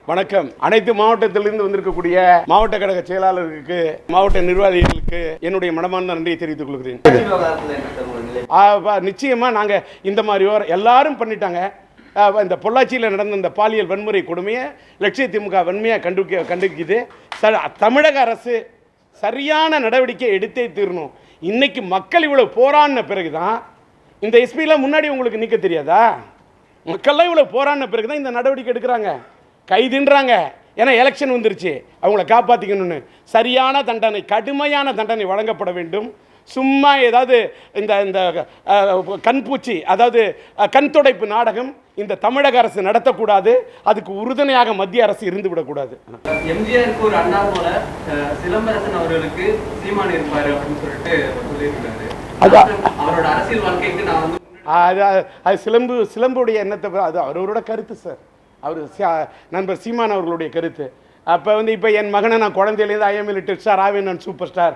வணக்கம். அனைத்து மாவட்டத்திலிருந்து வந்திருக்கக்கூடிய மாவட்ட கழக செயலாளர்களுக்கு, மாவட்ட நிர்வாகிகளுக்கு என்னுடைய மனமார்ந்த நன்றியை தெரிவித்துக் கொள்கிறேன். நிச்சயமா நாங்க இந்த மாதிரி எல்லாரும் பண்ணிட்டாங்க. இந்த பொள்ளாச்சியில் நடந்த இந்த பாலியல் வன்முறை கொடுமையை லட்சிய திமுக வன்மையாக கண்டிக்குது. தமிழக அரசு சரியான நடவடிக்கை எடுத்தே தீரணும். இன்னைக்கு மக்கள் இவ்வளவு போராடின பிறகுதான் இந்த எஸ்பிலாம் முன்னாடி உங்களுக்கு நிற்க தெரியாதா? மக்கள்லாம் இவ்வளவு போராடின பிறகுதான் இந்த நடவடிக்கை எடுக்கிறாங்க, கைதுன்றாங்க. ஏன்னா எலெக்ஷன் வந்துருச்சு, அவங்கள காப்பாற்றிக்கணும்னு. சரியான தண்டனை, கடுமையான தண்டனை வழங்கப்பட வேண்டும். சும்மா ஏதாவது இந்த இந்த கண்பூச்சி, அதாவது கண் துடைப்பு நாடகம் இந்த தமிழக அரசு நடத்தக்கூடாது. அதுக்கு உறுதுணையாக மத்திய அரசு இருந்து விடக்கூடாது. எம்ஜிஆருக்கு ஒரு அண்ணா போல சிலம்பரசன் அவர்களுக்கு சீமான் இருப்பாரு அப்படின்னு சொல்லிட்டு சொல்லியிருக்காரு. அவரோட அரசியல் வாழ்க்கைக்கு நான் வந்து அது சிலம்புடைய எண்ணத்தை, அது அவரோட கருத்து சார். அவர் நண்பர் சீமான் அவர்களுடைய கருத்து. அப்போ இப்போ என் மகனை நான் குழந்தையிலேருந்து ஐஎம் லிட்டில் ஸ்டார், ஆவேன் நான் சூப்பர் ஸ்டார்,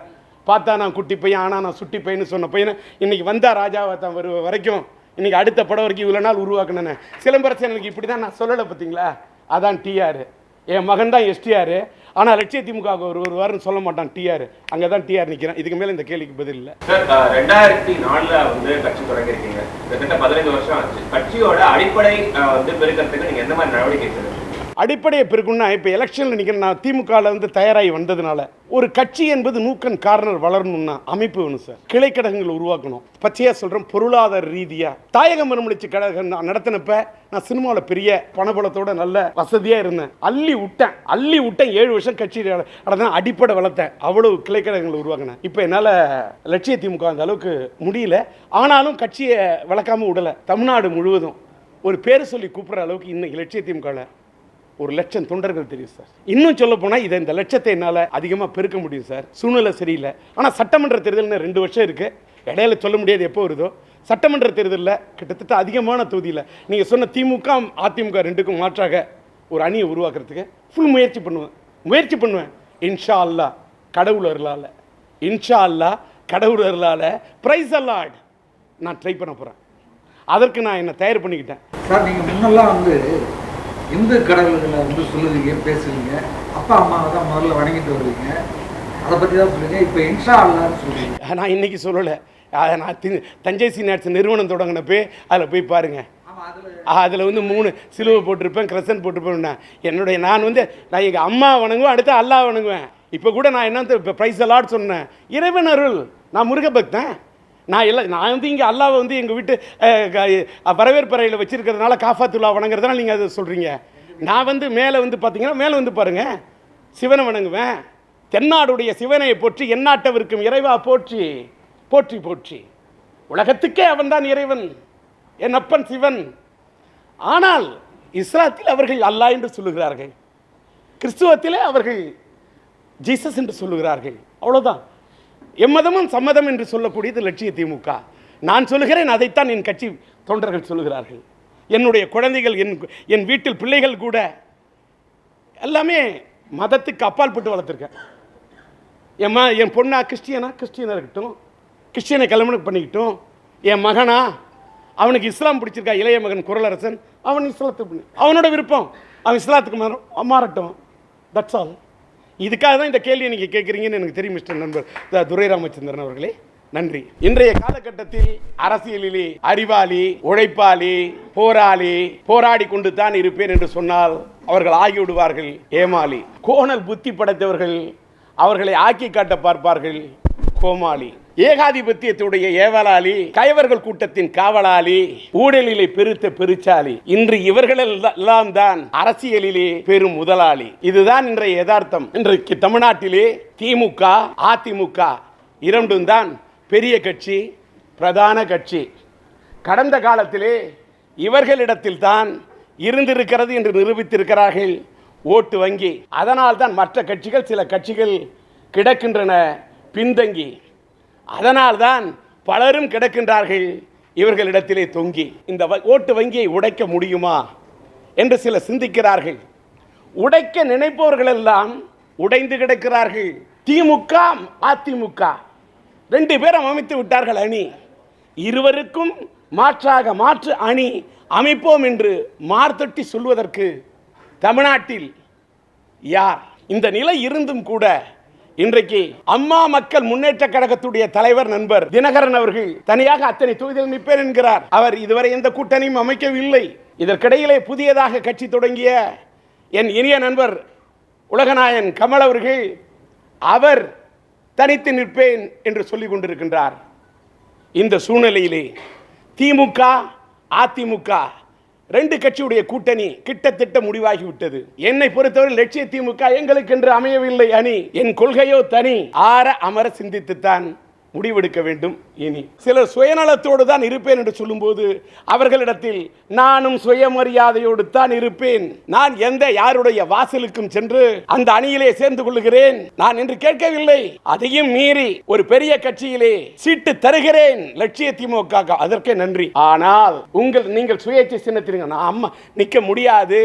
பார்த்தா நான் குட்டி பையன், ஆனால் நான் சுட்டி பையன்னு சொன்ன பையனை இன்றைக்கி வந்தா ராஜாவை தான் வரைக்கும் இன்றைக்கி அடுத்த படம் வரைக்கும் இவ்வளோ நாள் உருவாக்குனேன். சிலம்பரசன் எனக்கு இப்படி தான் நான் சொல்லலை, பார்த்தீங்களா? அதான் டிஆர். என் மகன் தான் எஸ்டிஆர். ஆனால் லட்சிய திமுக ஒரு வாரம் சொல்ல மாட்டான் டிஆர். அங்கே தான் டிஆர் நிற்கிறேன். இதுக்கு மேலே இந்த கேள்விக்கு பதில் இல்லை சார். 2004 வந்து கட்சி தொடங்கியிருக்கீங்க, கிட்டத்தட்ட 15 வருஷம் ஆச்சு. கட்சியோட அடிப்படை பெருக்கிறதுக்கு நீங்கள் எந்த மாதிரி நடவடிக்கை சார்? அடிப்படையை பெருக்குன்னா, இப்போ எலெக்ஷனில் நிற்கிறேன் நான், திமுகவில் தயாராகி வந்ததுனால ஒரு கட்சி என்பது நூக்கன் கார்னர் வளரணும்னா அமைப்பு வேணும் சார். கிளைக்கழகங்கள் உருவாக்கணும். பச்சையாக சொல்கிறேன், பொருளாதார ரீதியாக தாயக மறுமலர்ச்சி கழகம் நடத்தினப்ப நான் சினிமாவில் பெரிய பணபலத்தோட நல்ல வசதியாக இருந்தேன். அள்ளி விட்டேன் 7 வருஷம் கட்சி நடத்தின, அடிப்படை வளர்த்தேன். அவ்வளவு கிளைக்கழகங்கள் உருவாக்கினேன். இப்போ என்னால் லட்சிய திமுக அந்த அளவுக்கு முடியல. ஆனாலும் கட்சியை வளர்க்காமல் விடலை. தமிழ்நாடு முழுவதும் ஒரு பேர் சொல்லி கூப்பிட்ற அளவுக்கு இன்னைக்கு லட்சிய திமுகவில் 1,00,000 தொண்டர்கள் தெரியும் சார். இன்னும் சொல்ல போனால் இந்த லட்சத்தை என்னால் அதிகமாக பெருக்க முடியும் சார். சூழ்நிலை சரியில்லை. ஆனால் சட்டமன்ற தேர்தல் 2 வருஷம் இருக்குது. இடையில சொல்ல முடியாது எப்போ வருதோ. சட்டமன்ற தேர்தலில் கிட்டத்தட்ட அதிகமான தொகுதியில் நீங்கள் சொன்ன திமுக அதிமுக ரெண்டுக்கும் மாற்றாக ஒரு அணியை உருவாக்குறதுக்கு ஃபுல் முயற்சி பண்ணுவேன். இன்ஷா அல்லா கடவுள் அருளால் பிரைஸ் அல்லாட் நான் ட்ரை பண்ண போகிறேன். அதற்கு நான் என்னை தயார் பண்ணிக்கிட்டேன் சார். நீங்கள் முன்னெல்லாம் இந்து கடவுள்களை சொல்லுவீங்க, பேசுவீங்க, அப்பா அம்மாவை தான் முதல்ல வணங்கிட்டு வருவீங்க, அதை பற்றி தான் சொல்லுவீங்க. இப்போ இன்ஷா அல்லான்னு சொல்லுவீங்க. நான் இன்றைக்கி சொல்லலை. நான் தஞ்சை சீனியார்ஸ் நிறுவனம் தொடங்கினப்போ அதில் போய் பாருங்கள். அதில் 3 சிலுவை போட்டிருப்பேன், கிரசன் போட்டிருப்பேன். நான் எங்கள் அம்மா வணங்குவேன், அடுத்து அல்லா வணங்குவேன். இப்போ கூட நான் என்ன இப்போ ப்ரைஸ் அலாட் சொன்னேன். இறைவன் அருள். நான் முருக பக்தன். நான் இங்கே அல்லாவை எங்கள் வீட்டு வரவேற்பறையில் வச்சுருக்கிறதுனால காஃபாத்துல்லா வணங்குறதுனால நீங்கள் அதை சொல்கிறீங்க. நான் மேலே பார்த்தீங்கன்னா மேலே பாருங்கள், சிவனை வணங்குவேன். தென்னாடுடைய சிவனை போற்றி எந்நாட்டவருக்கும் இறைவா போற்றி போற்றி போற்றி. உலகத்துக்கே அவன் தான் இறைவன், என் அப்பன் சிவன். ஆனால் இஸ்லாத்தில் அவர்கள் அல்லாஹ் என்று சொல்லுகிறார்கள், கிறிஸ்துவத்திலே அவர்கள் ஜீசஸ் என்று சொல்லுகிறார்கள். அவ்வளோதான். எம்மதமும் சம்மதம் என்று சொல்லக்கூடியது லட்சிய திமுக. நான் சொல்லுகிறேன், அதைத்தான் என் கட்சி தொண்டர்கள் சொல்லுகிறார்கள். என்னுடைய குழந்தைகள், என் வீட்டில் பிள்ளைகள் கூட எல்லாமே மதத்துக்கு அப்பால் பட்டு வளர்த்துருக்கேன். என் பொண்ணா கிறிஸ்டியனாக இருக்கட்டும், கிறிஸ்டியனை கல்யாணம் பண்ணிக்கிட்டும். என் மகனா, அவனுக்கு இஸ்லாம் பிடிச்சிருக்கா, இளைய மகன் குரலரசன், அவன் இஸ்லாத்துக்கு அவனோட விருப்பம், அவன் இஸ்லாத்துக்கு மாறட்டும். That's all. இதுக்காக தான் இந்த கேள்வியை நீங்கள் கேட்குறீங்கன்னு எனக்கு தெரியும் மிஸ்டர் நண்பர் துரை ராமச்சந்திரன் அவர்களே. நன்றி. இன்றைய காலகட்டத்தில் அரசியலிலே அறிவாளி, உழைப்பாளி, போராடி கொண்டு தான் இருப்பேன் என்று சொன்னால் அவர்கள் ஆகிவிடுவார்கள் ஏமாளி. கோணல் புத்தி படைத்தவர்கள் அவர்களை ஆக்கி காட்ட பார்ப்பார்கள் கோமாளி. ஏகாதிபத்தியத்துடைய ஏவலாளி, கயவர்கள் கூட்டத்தின் காவலாளி, ஊழலிலே பெருத்த பெருச்சாலி. இன்று இவர்களெல்லாம் தான் அரசியலிலே பெரும் முதலாளி. இதுதான் இன்றைய யதார்த்தம். இன்றைக்கு தமிழ்நாட்டிலே திமுக அதிமுக இரண்டும் தான் பெரிய கட்சி, பிரதான கட்சி. கடந்த காலத்திலே இவர்களிடத்தில் தான் இருந்திருக்கிறது என்று நிரூபித்திருக்கிறார்கள் ஓட்டு வங்கி. அதனால் தான் மற்ற கட்சிகள், சில கட்சிகள் கிடக்கின்றன பின்தங்கி. அதனால்தான் பலரும் கிடக்கின்றார்கள் இவர்களிடத்திலே தொங்கி. இந்த ஓட்டு வங்கியை உடைக்க முடியுமா என்று சிலர் சிந்திக்கிறார்கள். உடைக்க நினைப்பவர்கள் எல்லாம் உடைந்து கிடக்கிறார்கள். திமுக அதிமுக 2 பேரும் அமைத்து விட்டார்கள் அணி. இருவருக்கும் மாற்று அணி அமைப்போம் என்று மார்த்தட்டி சொல்வதற்கு தமிழ்நாட்டில் யார்? இந்த நிலை இருந்தும் கூட இன்றைக்கு அம்மா மக்கள் முன்னேற்ற கழகத்துடைய தலைவர் நண்பர் தினகரன் அவர்கள் தனியாக அத்தனை தொகுதியில் நிற்பேன் என்கிறார். அவர் இதுவரை எந்த கூட்டணியும் அமைக்கவில்லை. இதற்கிடையிலே புதியதாக கட்சி தொடங்கிய என் இனிய நண்பர் உலகநாயன் கமல் அவர்கள் அவர் தனித்து நிற்பேன் என்று சொல்லிக் கொண்டிருக்கின்றார். இந்த சூழ்நிலையிலே திமுக அதிமுக ரெண்டு கட்சியுடைய கூட்டணி கிட்டத்தட்ட முடிவாகிவிட்டது. என்னை பொறுத்தவரை லட்சிய திமுக எங்களுக்கு என்று அமையவில்லை அணி. என் கொள்கையோ தனி. ஆற அமர சிந்தித்துத்தான் முடிவெடுக்க வேண்டும். இனி சிலர் சுயநலத்தோடு தான் இருப்பேன் என்று சொல்லும்போது அவர்களிடத்தில் நானும் சுயமரியாதையோடு தான் இருப்பேன். நான் எந்த யாருடைய வாசலுக்கும் சென்று அந்த அணியிலே சேர்ந்து கொள்ளுகிறேன் நான் என்று கேட்கவில்லை. அதையும் மீறி ஒரு பெரிய கட்சியிலே சீட்டு தருகிறேன் லட்சிய திமுக, அதற்கே நன்றி. ஆனால் நீங்கள் சுயேட்சை சின்னத்தில் நான் நிற்க முடியாது,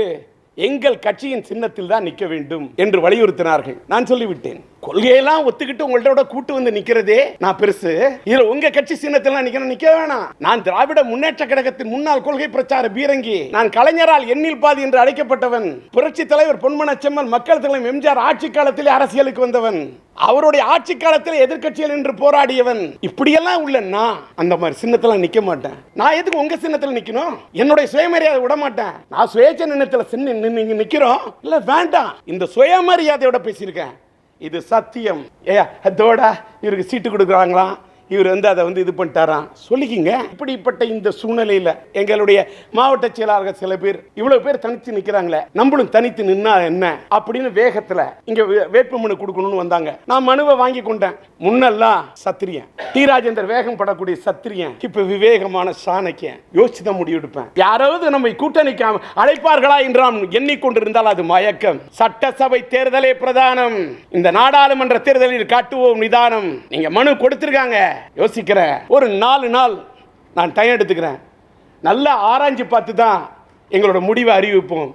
எங்கள் கட்சியின் சின்னத்தில் தான் நிற்க வேண்டும் என்று வலியுறுத்தினார்கள். நான் சொல்லிவிட்டேன், கொள்கையெல்லாம் ஒத்துக்கிட்டு உங்கள்ட்ட கூட்டு வந்து நிக்கிறதே நான் பெருசு. இதுல உங்க கட்சி சின்னத்தில் நிக்க வேணாம். நான் திராவிட முன்னேற்ற கழகத்தின் முன்னாள் கொள்கை பிரச்சார பீரங்கி. நான் கலைஞரால் எண்ணில் பாதி என்று அழைக்கப்பட்டவன். புரட்சி தலைவர் பொன்மனச்செம்மல் மக்கள் தலைவர் எம்ஜிஆர் ஆட்சி காலத்திலே அரசியலுக்கு வந்தவன். அவருடைய ஆட்சி காலத்தில் எதிர்கட்சியில் நின்று போராடியவன். இப்படியெல்லாம் உள்ள அந்த மாதிரி சின்னத்துல நிக்க மாட்டேன். நான் எதுக்கு உங்க சின்னத்தில் நிக்கணும்? என்னுடைய சுயமரியாதை விட மாட்டேன். நான் சுயேட்சை சின்னத்தில் நிக்கிறோம் இல்ல வேண்டாம். இந்த சுயமரியாதையோட பேசியிருக்கேன். இது சத்தியம். அதோட இவருக்கு சீட்டு கொடுக்குறாங்களாம், இவர் அதை இது பண்ணிட்டாராம் சொல்லிக்கிங்க. இப்படிப்பட்ட இந்த சூழ்நிலையில் எங்களுடைய மாவட்ட செயலாளர்கள் சில பேர் இவ்வளவு பேர் தனித்து நிற்கிறாங்களே, நம்மளும் தனித்து நின்னா என்ன அப்படின்னு வேகத்தில் இங்க வேட்புமனு கொடுக்கணும்னு வந்தாங்க. நான் மனுவை வாங்கி கொண்டேன். முன்னெல்லாம் சத்திரியன் டி ராஜேந்தர் வேகம் படக்கூடிய சத்திரியன், இப்ப விவேகமான சாணக்கியன். யோசிச்சுதான் முடிவெடுப்பேன். யாராவது நம்மை கூட்டணிக்கு அழைப்பார்களா என்று நாம் எண்ணிக்கொண்டிருந்தால் அது மயக்கம். சட்டசபை தேர்தலே பிரதானம். இந்த நாடாளுமன்ற தேர்தலில் காட்டுவோம் நிதானம். நீங்க மனு கொடுத்திருக்காங்க, யோசிக்கிறேன். ஒரு 4 நாள் நான் டைம் எடுத்துக்கிறேன். நல்லா ஆராய்ச்சி பார்த்து தான் எங்களோட முடிவை அறிவிப்போம்,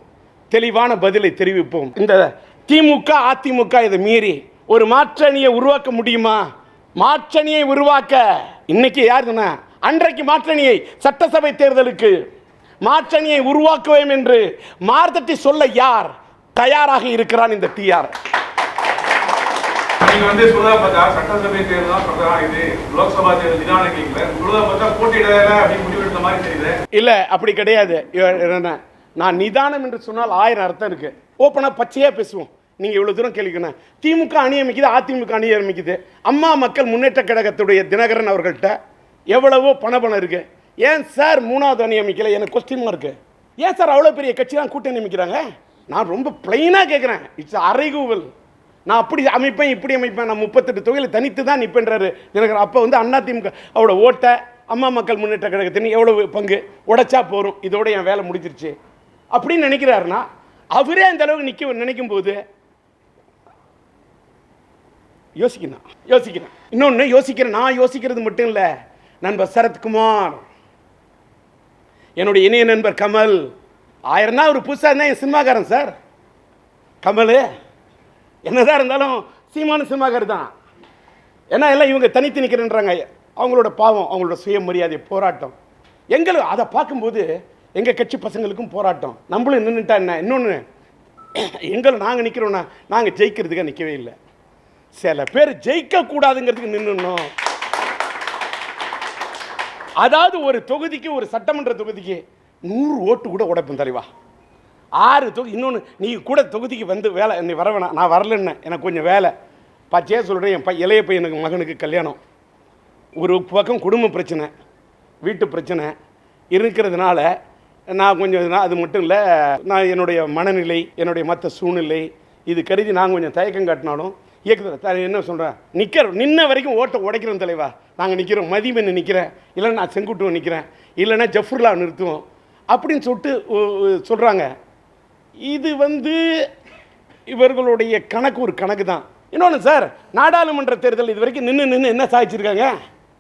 தெளிவான பதிலை தெரிவிப்போம். இந்த திமுக அதிமுக இதை மீறி ஒரு மாற்றணியை உருவாக்க முடியுமா? மாற்றணியை உருவாக்க இன்னைக்கு யாருன்னா அன்றைக்கு மாற்றணியை சட்டசபை தேர்தலுக்கு மாற்றணியை உருவாக்குவேன் என்று மார்த்தட்டி சொல்ல யார் தயாராக இருக்கிறான்? இந்த டிஆர். நீங்க சொல்றதா பார்த்தா சட்டசபை தேர்தல் தான் பிரதானம், இது லோக்சபா தேர்தல் நிதான கேட்கல, சொல்றதா பார்த்தா போட்டியிடல அப்படி முடிவெடுத்த மாதிரி தெரியுது. இல்ல அப்படி கிடையாது. நான் நிதானம் என்று சொன்னால் 1000 அர்த்தம் இருக்கு. ஓப்பனா பச்சையா பேசுவோம். நீங்க இவ்வளவு தூரம் கேள்விக்கணும். திமுக அணி அமைக்குது, அதிமுக அணி அமைக்குது. அம்மா மக்கள் முன்னேற்ற கழகத்துடைய தினகரன் அவர்கள்ட்ட எவ்வளவோ பணம் இருக்கு. ஏன் சார் 3வது அணி அமைக்கல? எனக்கு கொஸ்டின் இருக்கு. ஏன் சார் அவ்வளவு பெரிய கட்சிலாம் கூட்டணி அமைக்கிறாங்க? நான் ரொம்ப பிளைனா கேட்கிறேன். இட்ஸ் அரைகூவல். நான் அப்படி அமைப்பேன் இப்படி அமைப்பேன், நான் 38 தொகையில் தனித்து தான் நிற்பேன்றாரு தினகரன். அப்போ அதிமுக அவரோட ஓட்டை அம்மா மக்கள் முன்னேற்ற கழகத்தின் எவ்வளவு பங்கு உடைச்சா போகிறோம், இதோட என் வேலை முடிஞ்சிருச்சு அப்படின்னு நினைக்கிறாருன்னா அவரே அந்த அளவுக்கு நினைக்கும் போது யோசிக்கிறேன். இன்னொன்று யோசிக்கிறேன். நான் யோசிக்கிறது மட்டும் இல்லை, நண்பர் சரத்குமார், என்னுடைய இணைய நண்பர் கமல், 1000 ஒரு புதுசாக இருந்தால் என் சினிமாக்காரன் சார் கமல். என்னதான் இருந்தாலும் சீமான சினிமாக்காரர் தான். ஏன்னா எல்லாம் இவங்க தனித்து நிற்கிறேன்றாங்க. அவங்களோட பாவம், அவங்களோட சுயமரியாதை போராட்டம். எங்களுக்கு அதை பார்க்கும்போது எங்கள் கட்சி பசங்களுக்கும் போராட்டம். நம்மளும் நின்றுட்டா என்ன? இன்னொன்று நாங்கள் நிற்கிறோன்னா நாங்கள் ஜெயிக்கிறதுக்காக நிற்கவே இல்லை. சில பேர் ஜெயிக்கக்கூடாதுங்கிறதுக்கு நின்றுணும். அதாவது ஒரு தொகுதிக்கு, ஒரு சட்டமன்ற தொகுதிக்கு 100 ஓட்டு கூட உடைப்போம் தலைவா. 6 தொகுதி. இன்னொன்று, நீ கூட தொகுதிக்கு வேலை நீ வர வேணாம், நான் வரலன்னு எனக்கு கொஞ்சம் வேலை பச்சையாக சொல்கிறேன். என் இளைய பையனுக்கு மகனுக்கு கல்யாணம், ஒரு பக்கம் குடும்ப பிரச்சனை, வீட்டு பிரச்சனை இருக்கிறதுனால நான் கொஞ்சம், அது மட்டும் இல்லை, நான் என்னுடைய மனநிலை, என்னுடைய மற்ற சூழ்நிலை இது கருதி நான் கொஞ்சம் தயக்கம் காட்டினாலும் இயக்கத்தில் என்ன சொல்கிறேன், நின்ன வரைக்கும் ஓட்டை உடைக்கிறோம் தலைவா. நாங்கள் நிற்கிறோம், மதிமன் நிற்கிறேன், இல்லைன்னா நான் செங்குட்டுவன் நிற்கிறேன், இல்லைன்னா ஜஃபர்லா நிறுத்துவோம் அப்படின்னு சொல்லிட்டு சொல்கிறாங்க. இது இவர்களுடைய கணக்கு ஒரு கணக்கு தான். இன்னொன்று சார், நாடாளுமன்ற தேர்தல் இது வரைக்கும் நின்று என்ன சாதிச்சிருக்காங்க,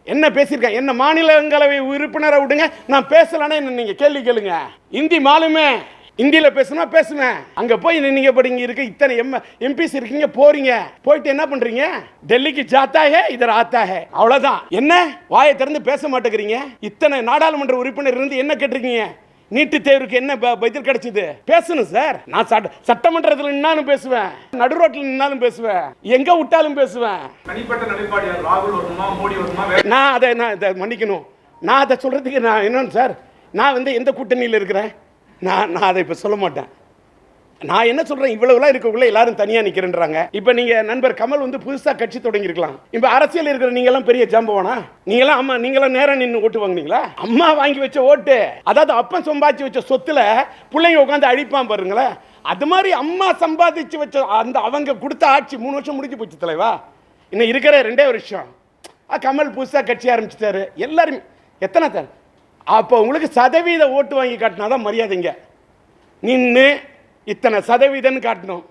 என்ன பேசியிருக்காங்க? என்ன மாநிலங்களவை உறுப்பினரை விடுங்க, நான் பேசலானே என்ன நீங்கள் கேள்வி கேளுங்க. இந்தி மாலுமே, இந்தியில் பேசுனா பேசுவேன். அங்கே போய் நீங்கள் படிங்க இருக்க இத்தனை எம்பிஸ் இருக்கீங்க, போறீங்க, போயிட்டு என்ன பண்ணுறீங்க? டெல்லிக்கு ஜாத்தா ஹே இதர் ஆத்தா ஹே, அவ்வளோதான். என்ன வாயை திறந்து பேச மாட்டேங்கிறீங்க? இத்தனை நாடாளுமன்ற உறுப்பினர் இருந்து என்ன கேட்டிருக்கீங்க? நீட்டு தேர்வுக்கு என்ன பதில் கிடைச்சது? பேசணும் சார். நான் சட்டமன்றத்தில் நின்னாலும் பேசுவேன், நடுரோட்டில் நின்னாலும் பேசுவேன், எங்க விட்டாலும் பேசுவேன். தனிப்பட்ட நிலைப்பாடு ராகுல் வருமா மோடி வருமா? நான் அதை மன்னிக்கணும். நான் அதை சொல்றதுக்கு நான் என்னன்னு சார், நான் எந்த கூட்டணியில் இருக்கிறேன்? நான் அதை இப்போ சொல்ல மாட்டேன். நான் என்ன சொல்றேன், இவ்வளவுலாம் இருக்கக்குள்ள எல்லாரும் தனியா நிக்கிறேன்றாங்க. இப்ப நீங்க நண்பர் கமல் புதுசா கட்சி தொடங்கியிருக்கலாம். இப்ப அரசியல் இருக்கிற நீங்க எல்லாம் பெரிய ஜாம்பவானா? நீங்களாம் அம்மா நீங்களாம் நேரம் நின்று ஓட்டு வாங்குனீங்களா? அம்மா வாங்கி வச்ச ஓட்டு, அதாவது அப்பன் சம்பாதிச்சு வச்ச சொத்துல பிள்ளைங்க உட்காந்து அழிப்பான் பாருங்களேன். அது மாதிரி அம்மா சம்பாதிச்சு வச்ச அவங்க கொடுத்த ஆட்சி 3 வருஷம் முடிஞ்சு போச்சு தலைவா. இன்னும் இருக்கிற 2 வருஷம். கமல் புதுசா கட்சி ஆரம்பிச்சுட்டாரு. எல்லாருமே எத்தனை சார்? அப்போ உங்களுக்கு சதவீத ஓட்டு வாங்கி காட்டினாதான் மரியாதைங்க. நின்று இத்தனை சதவீதம் காட்டணும்.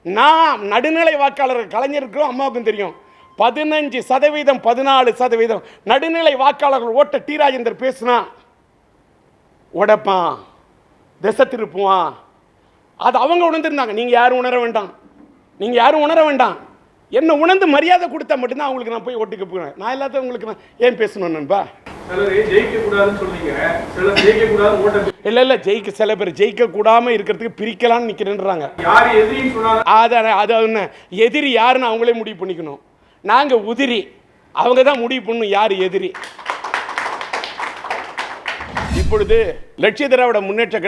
நான் நடுநிலை வாக்காளர்கள் கலைஞருக்கும் அம்மாவுக்கும் தெரியும். 15%, 14% நடுநிலை வாக்காளர்கள் ஓட்ட டி ராஜேந்தர் பேசுனா உடைப்பான், திசை திருப்புவான். அது அவங்க உணர்ந்திருந்தாங்க. நீங்க யாரும் உணர வேண்டாம், நீங்க யாரும் உணர வேண்டாம். என்ன உணர்ந்து மரியாதை கொடுத்தா மட்டும்தான் அவங்களுக்கு நான் போய் ஓட்டுக்கு போகிறேன். நான் எல்லாத்தையும் உங்களுக்கு நான் ஏன் பேசணும் நண்பா? இல்ல ஜெயிக்க சில பேர் ஜெயிக்க கூடாம இருக்கிறதுக்கு பிரிக்கலாம்னு நிக்கிறேன்றாங்க. அது எதிரி யாருன்னு அவங்களே முடிவு பண்ணிக்கணும். நாங்க உதிரி, அவங்க தான் முடிவு பண்ணணும் யாரு எதிரி. இப்பொழுது லட்சிய திராவிட முன்னேற்ற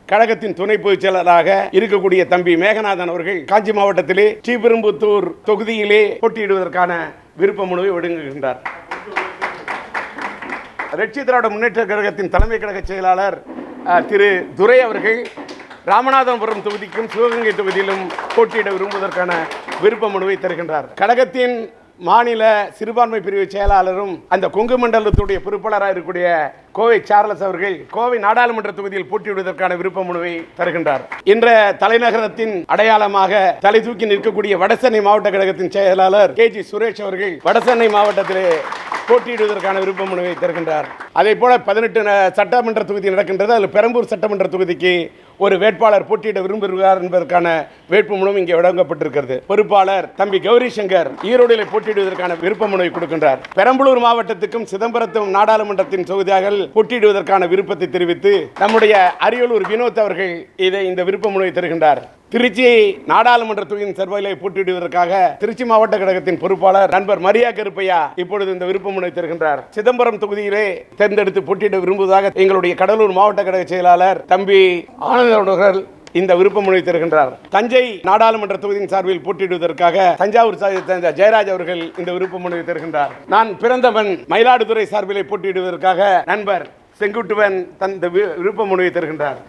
கழகத்தின் துணை பொதுச் செயலராக இருக்கக்கூடிய தம்பி மேகநாதன் அவர்கள் காஞ்சி மாவட்டத்திலே ஸ்ரீபெரும்புத்தூர் தொகுதியிலே போட்டியிடுவதற்கான விருப்ப மனுவை வழங்குகின்றார். லட்சிய திராவிட முன்னேற்ற கழகத்தின் தலைமை கழக செயலாளர் திரு துரை அவர்கள் ராமநாதபுரம் தொகுதிக்கும் சிவகங்கை தொகுதியிலும் போட்டியிட விரும்புவதற்கான விருப்ப மனுவை தருகின்றார். கழகத்தின் மாநில சிறுபான்மை பிரிவு செயலாளரும் அந்த கொங்கு மண்டலத்துடைய பொறுப்பாளராக இருக்கக்கூடிய கோவை சார்லஸ் அவர்கள் கோவை நாடாளுமன்ற தொகுதியில் போட்டியிடுவதற்கான விருப்ப மனுவை தருகின்றார். இன்ற தலைநகரத்தின் அடையாளமாக தலை தூக்கி நிற்கக்கூடிய வடசென்னை மாவட்ட கழகத்தின் செயலாளர் KG சுரேஷ் அவர்கள் வடசென்னை மாவட்டத்திலே போட்டியிடுவதற்கான விருப்ப மனுவை தருகின்றார். அதே போல 18 சட்டமன்ற தொகுதி நடக்கின்றது. அதில் பெரம்பூர் சட்டமன்ற தொகுதிக்கு ஒரு வேட்பாளர் போட்டியிட விரும்புகிறார் என்பதற்கான வேட்பு மனு இங்கே வழங்கப்பட்டிருக்கிறது. பொறுப்பாளர் தம்பி கௌரி சங்கர் ஈரோடில் போட்டியிடுவதற்கான விருப்ப மனுவை கொடுக்கின்றார். பெரம்பலூர் மாவட்டத்துக்கும் சிதம்பரத்தும் நாடாளுமன்றத்தின் தொகுதியாக போட்டியிடுவதற்கான விருப்பத்தை தெரிவித்து நம்முடைய அரியலூர் வினோத் அவர்கள் இந்த விருப்ப மனுவை தருகின்றார். திருச்சி நாடாளுமன்ற தொகுதியின் சார்பில் போட்டியிடுவதற்காக திருச்சி மாவட்ட கழகத்தின் பொறுப்பாளர் நண்பர் மரியா கருப்பையா இப்பொழுது இந்த விருப்ப மனுவை தருகின்றார். சிதம்பரம் தொகுதியிலே தேர்ந்தெடுத்து போட்டியிட விரும்புவதாக எங்களுடைய கடலூர் மாவட்ட கழக செயலாளர் தம்பி ஆனந்த அவர்கள் இந்த விருப்ப மனுவை தருகின்றார். தஞ்சை நாடாளுமன்ற தொகுதியின் சார்பில் போட்டியிடுவதற்காக தஞ்சாவூர் ஜெயராஜ் அவர்கள் இந்த விருப்ப மனுவை தருகின்றார். நான் பிறந்தவன் மயிலாடுதுறை சார்பில் போட்டியிடுவதற்காக நண்பர் செங்குட்டுவன் தந்த விருப்ப மனுவை தருகின்றார்.